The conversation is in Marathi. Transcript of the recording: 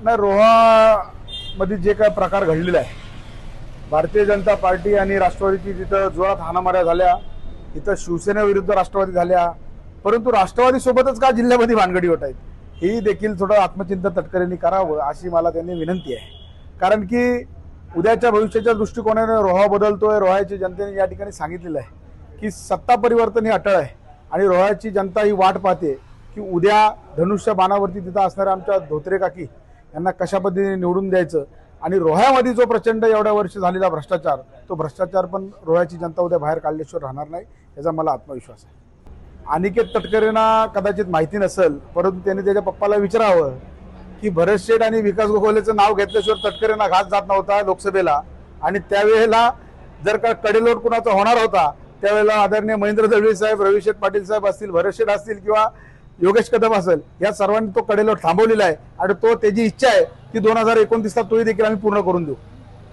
नाही, रोहा मध्ये जे काय प्रकार घडलेला आहे, भारतीय जनता पार्टी आणि राष्ट्रवादीची तिथं जोरात हाणामाऱ्या झाल्या, इथं शिवसेनेविरुद्ध राष्ट्रवादी झाल्या, परंतु राष्ट्रवादी सोबतच का जिल्ह्यामध्ये भानगडी होत आहेत, ही देखील थोडं आत्मचिंतन तटकरेंनी करावं अशी मला त्यांनी विनंती आहे. कारण की उद्याच्या भविष्याच्या दृष्टिकोनाने रोहा बदलतोय. रोहाची जनतेने या ठिकाणी सांगितलेलं आहे की सत्ता परिवर्तन ही अटळ आहे आणि रोहाची जनता ही वाट पाहते की उद्या धनुष्य बाणावरती तिथं असणाऱ्या आमच्या धोत्रे काकी यांना कशा पद्धतीने निवडून द्यायचं. आणि रोह्यामध्ये जो प्रचंड एवढ्या वर्ष झालेला भ्रष्टाचार, तो भ्रष्टाचार पण रोह्याची जनता उद्या बाहेर काढल्याशिवाय राहणार नाही, याचा मला आत्मविश्वास आहे. अनिकेत तटकरेंना कदाचित माहिती नसेल, परंतु त्यांनी त्याच्या पप्पाला विचारावं की भरत शेठ आणि विकास गोखलेचं नाव घेतल्याशिवाय तटकरेंना घास जात नव्हता लोकसभेला. आणि त्यावेळेला जर का कडेलोट कुणाचा होणार होता, त्यावेळेला आदरणीय महेंद्र दळवी साहेब, रविशेठ पाटील साहेब असतील, भरत शेठ असतील किंवा योगेश कदम असेल, या सर्वांनी तो कडेलोट थांबवलेला आहे. आणि तो त्याची इच्छा आहे की 2029ला तोही देखील आम्ही पूर्ण करून देऊ.